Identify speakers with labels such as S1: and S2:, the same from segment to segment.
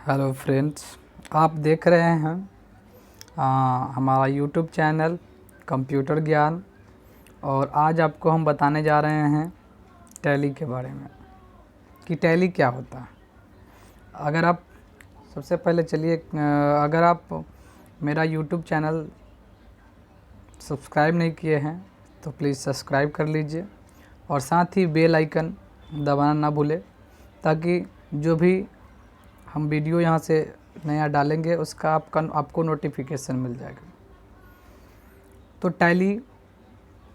S1: Hello friends, आप देख रहे हैं हमारा यूट्यूब चैनल कंप्यूटर ज्ञान। और आज आपको हम बताने जा रहे हैं टैली के बारे में कि टैली क्या होता है। अगर आप सबसे पहले चलिए, अगर आप मेरा यूट्यूब चैनल सब्सक्राइब नहीं किए हैं तो प्लीज़ सब्सक्राइब कर लीजिए और साथ ही बेल आइकन दबाना ना भूलें, ताकि जो भी हम वीडियो यहाँ से नया डालेंगे उसका आपको नोटिफिकेशन मिल जाएगा। तो टैली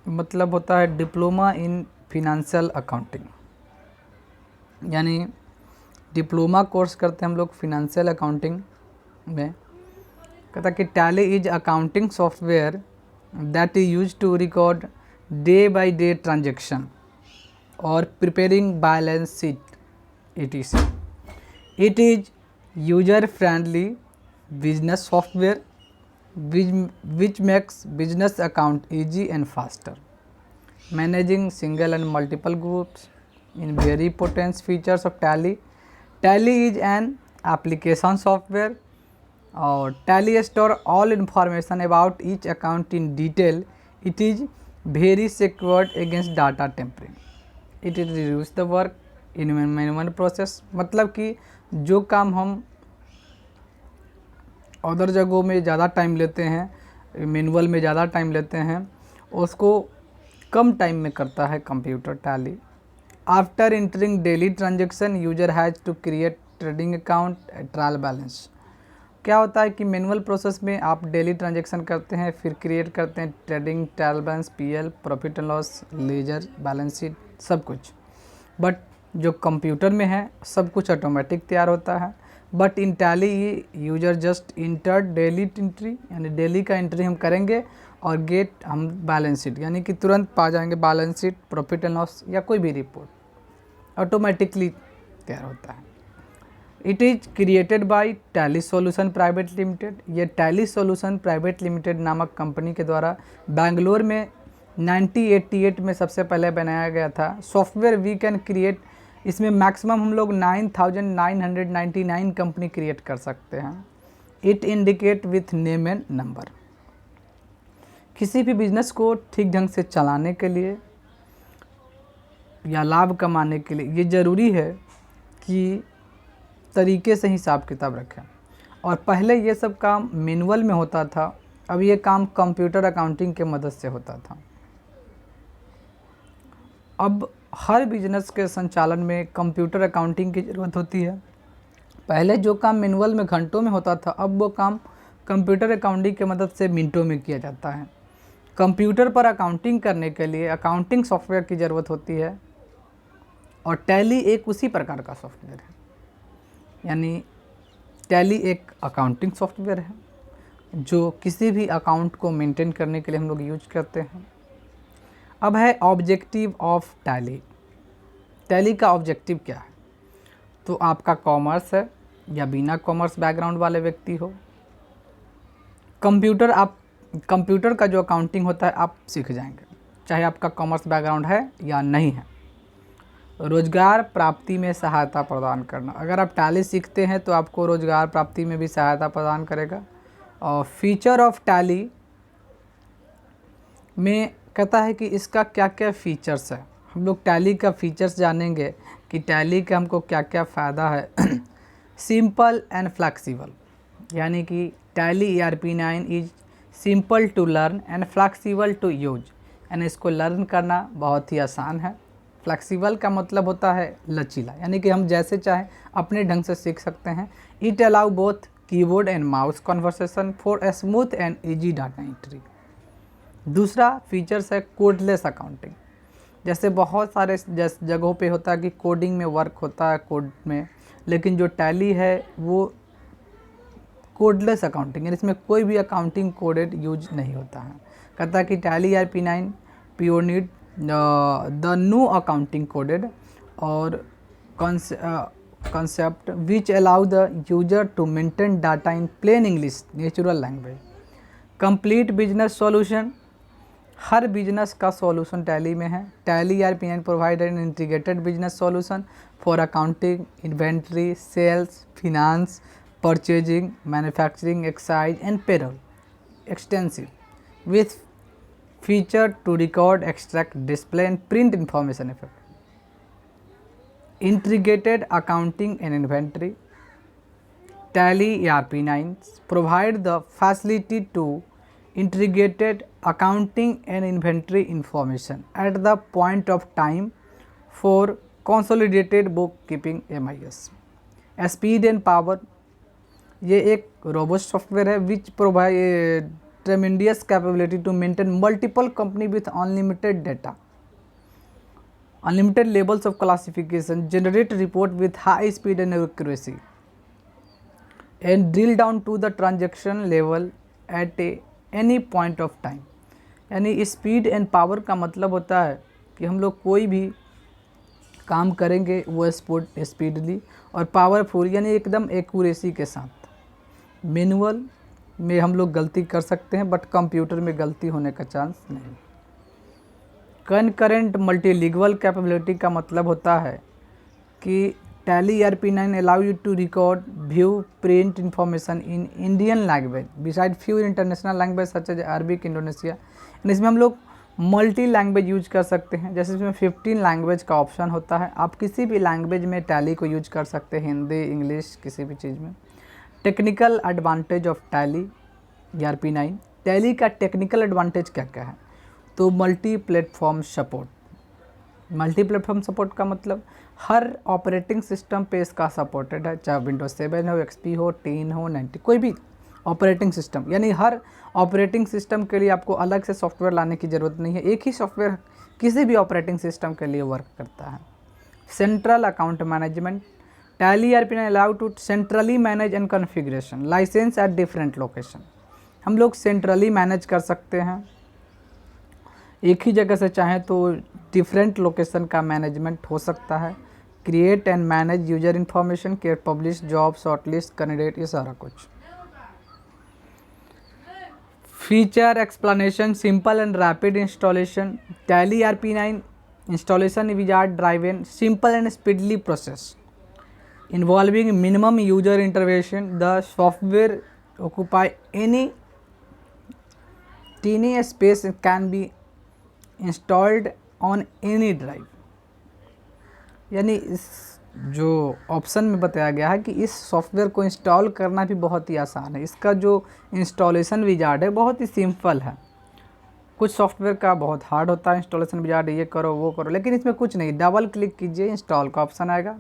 S1: मतलब होता है डिप्लोमा इन फिनंशियल अकाउंटिंग, यानी डिप्लोमा कोर्स करते हैं हम लोग फिनंशियल अकाउंटिंग में। कहता कि Tally is accounting software that is use to record day by day transaction और preparing balance sheet etc. It is user-friendly business software which makes business account easy and faster. Managing single and multiple groups in very potent features of Tally. Tally is an application software or Tally store all information about each account in detail. It is very secured against data tampering. It is reduce the work in manual process, मतलब कि जो काम हम other जगहों में ज़्यादा time लेते हैं, मैनुअल में ज़्यादा टाइम लेते हैं, उसको कम टाइम में करता है computer Tally. After entering daily transaction user has to create trading account trial balance. क्या होता है कि मैनुअल प्रोसेस में आप डेली ट्रांजेक्शन करते हैं, फिर क्रिएट करते हैं trading trial balance, PL, profit and loss, ledger, balance sheet, सब कुछ। बट जो कंप्यूटर में है सब कुछ ऑटोमेटिक तैयार होता है। But in tally user just inter daily entry, यानी डेली का एंट्री हम करेंगे और गेट हम बैलेंस शीट, यानी कि तुरंत पा जाएंगे balance sheet, profit and loss या कोई भी रिपोर्ट ऑटोमेटिकली तैयार होता है। It is created by tally solution private limited. ये टैली सॉल्यूशन प्राइवेट लिमिटेड नामक कंपनी के द्वारा बेंगलोर में 1988 में सबसे पहले बनाया गया था। सॉफ्टवेयर वी कैन क्रिएट, इसमें मैक्सिमम हम लोग 9999 कंपनी क्रिएट कर सकते हैं। It indicate with name and number. किसी भी बिजनेस को ठीक ढंग से चलाने के लिए या लाभ कमाने के लिए ये ज़रूरी है कि तरीके से हिसाब किताब रखें। और पहले ये सब काम मैनुअल में होता था, अब ये काम कंप्यूटर अकाउंटिंग के मदद से होता था। अब हर बिजनेस के संचालन में कंप्यूटर अकाउंटिंग की ज़रूरत होती है। पहले जो काम मैनुअल में घंटों में होता था, अब वो काम कंप्यूटर अकाउंटिंग की मदद से मिनटों में किया जाता है। कंप्यूटर पर अकाउंटिंग करने के लिए अकाउंटिंग सॉफ्टवेयर की ज़रूरत होती है और टैली एक उसी प्रकार का सॉफ्टवेयर है। यानी टैली एक अकाउंटिंग सॉफ्टवेयर है जो किसी भी अकाउंट को मेंटेन करने के लिए हम लोग यूज करते हैं। अब है ऑब्जेक्टिव ऑफ टैली। टैली का ऑब्जेक्टिव क्या है? तो आपका कॉमर्स है या बिना कॉमर्स बैकग्राउंड वाले व्यक्ति हो, कंप्यूटर का जो अकाउंटिंग होता है आप सीख जाएंगे, चाहे आपका कॉमर्स बैकग्राउंड है या नहीं है। रोजगार प्राप्ति में सहायता प्रदान करना, अगर आप टैली सीखते हैं तो आपको रोजगार प्राप्ति में भी सहायता प्रदान करेगा। और फीचर ऑफ टैली में कहता है कि इसका क्या क्या फीचर्स है। हम लोग टैली का फीचर्स जानेंगे कि टैली का हमको क्या क्या फ़ायदा है। सिंपल एंड फ्लेक्सिबल, यानी कि Tally ERP9 is simple to learn and flexible to use, यानी इसको लर्न करना बहुत ही आसान है। फ्लेक्सिबल का मतलब होता है लचीला, यानी कि हम जैसे चाहें अपने ढंग से सीख सकते हैं। It allow both keyboard and mouse conversation for a smooth and easy data entry. दूसरा फीचर्स है कोडलेस अकाउंटिंग। जैसे बहुत सारे जगहों पे होता है कि कोडिंग में वर्क होता है कोड में, लेकिन जो टैली है वो कोडलेस अकाउंटिंग है, इसमें कोई भी अकाउंटिंग कोडेड यूज नहीं होता है। कहता है कि Tally ERP9 pioneered the new accounting coded और concept which allow the user to maintain data in plain English natural language. Complete business solution, हर बिजनेस का सॉल्यूशन टैली में है। Tally ERP9 provide an integrated business solution for accounting, inventory, sales, finance, purchasing, manufacturing, excise and payroll. Extensive with feature to record, extract, display and print information effect. Integrated accounting and inventory. Tally ERP9 provide the facility to integrated accounting and inventory information at the point of time for consolidated bookkeeping MIS. Speed and power, ये एक robust software है which provide tremendous capability to maintain multiple company with unlimited data, unlimited levels of classification, generate report with high speed and accuracy, and drill down to the transaction level at any point of time. यानी speed and power का मतलब होता है कि हम लोग कोई भी काम करेंगे वो स्पीडली और पावरफुल यानी एकदम एक्यूरेसी के साथ। मैनुअल में हम लोग गलती कर सकते हैं बट कंप्यूटर में गलती होने का चांस नहीं। कनकरेंट मल्टीलिंगुअल कैपेबिलिटी का मतलब होता है कि Tally ERP9 allow you to record, view, print information in Indian language beside few international language such as Arabic, Indonesia. इसमें हम लोग मल्टी लैंग्वेज यूज कर सकते हैं, जैसे इसमें 15 लैंग्वेज का ऑप्शन होता है। आप किसी भी लैंग्वेज में टैली को यूज कर सकते हैं, हिंदी, इंग्लिश, किसी भी चीज़ में। Technical advantage of tally ERP9। Tally का टेक्निकल एडवांटेज क्या क्या है? तो multi platform support. Multi platform support का मतलब हर ऑपरेटिंग सिस्टम पे इसका सपोर्टेड है, चाहे विंडोज 7 हो, XP हो, 10 हो, 90, कोई भी ऑपरेटिंग सिस्टम। यानी हर ऑपरेटिंग सिस्टम के लिए आपको अलग से सॉफ्टवेयर लाने की ज़रूरत नहीं है, एक ही सॉफ्टवेयर किसी भी ऑपरेटिंग सिस्टम के लिए वर्क करता है। Central account management. Tally ERP9 allow to centrally manage and configuration license at different location. हम लोग सेंट्रली मैनेज कर सकते हैं, एक ही जगह से चाहें तो डिफरेंट लोकेशन का मैनेजमेंट हो सकता है। Create and manage user information, create, publish, job, shortlist, candidate, ये सारा कुछ। Feature explanation, simple and rapid installation. Tally ERP9 installation wizard driven, simple and speedily process involving minimum user intervention. The software occupy any teeny space and can be installed on any drive. यानी इस जो option में बताया गया है कि इस software को इंस्टॉल करना भी बहुत ही आसान है। इसका जो इंस्टॉलेशन विजार्ड है बहुत ही सिंपल है। कुछ सॉफ्टवेयर का बहुत हार्ड होता है इंस्टॉलेशन विजार्ड, ये करो वो करो, लेकिन इसमें कुछ नहीं, डबल क्लिक कीजिए, इंस्टॉल का ऑप्शन आएगा,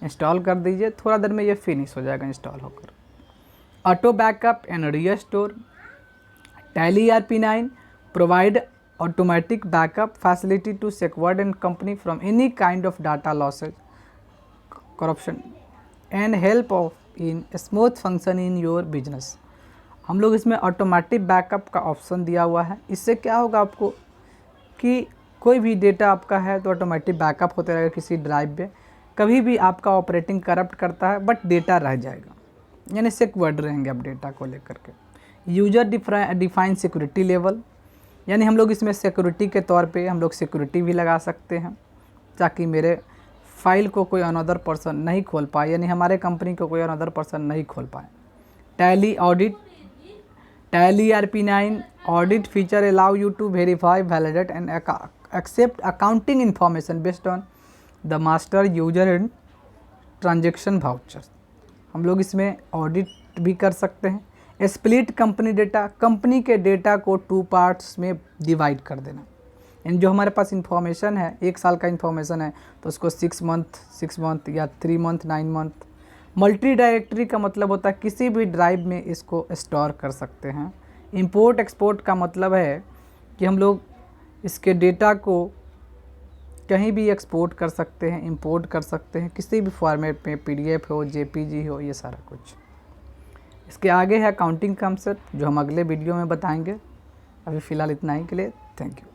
S1: इंस्टॉल कर दीजिए, थोड़ा देर में ये फिनिश हो जाएगा इंस्टॉल होकर। Auto backup and restore. Tally ERP9 provide automatic backup facility to secure and company from any kind of data losses, corruption and help of in smooth function in your business. हम लोग इसमें automatic backup का option दिया हुआ है। इससे क्या होगा आपको कि कोई भी डेटा आपका है तो ऑटोमेटिक बैकअप होते रहेगा किसी ड्राइव पे। कभी भी आपका ऑपरेटिंग करप्ट करता है बट डेटा रह जाएगा, यानी सिक्योर्ड रहेंगे आप डेटा को लेकर के। यूजर डिफाइन सिक्योरिटी लेवल, यानी हम लोग इसमें सिक्योरिटी के तौर पे हम लोग सिक्योरिटी भी लगा सकते हैं ताकि मेरे फाइल को कोई अनदर पर्सन नहीं खोल पाए, यानी हमारे कंपनी को कोई अनदर पर्सन नहीं खोल पाए। Tally audit. Tally ERP9 audit feature allow you to verify, validate and accept accounting information based on the master user and transaction voucher. हम लोग इसमें ऑडिट भी कर सकते हैं। स्प्लिट कंपनी डेटा, कंपनी के डेटा को 2 पार्ट्स में डिवाइड कर देना। इन जो हमारे पास इंफॉर्मेशन है, 1 साल का इंफॉर्मेशन है तो उसको 6 मंथ या 3 मंथ, 9 मंथ। मल्टी डायरेक्टरी का मतलब होता है किसी भी ड्राइव में इसको स्टोर कर सकते हैं। इंपोर्ट एक्सपोर्ट का मतलब है कि हम लोग इसके डेटा को कहीं भी एक्सपोर्ट कर सकते हैं, इंपोर्ट कर सकते हैं किसी भी फॉर्मेट में, PDF हो, JPG हो, ये सारा कुछ। इसके आगे है अकाउंटिंग कॉन्सेप्ट जो हम अगले वीडियो में बताएंगे। अभी फ़िलहाल इतना ही के लिए थैंक यू।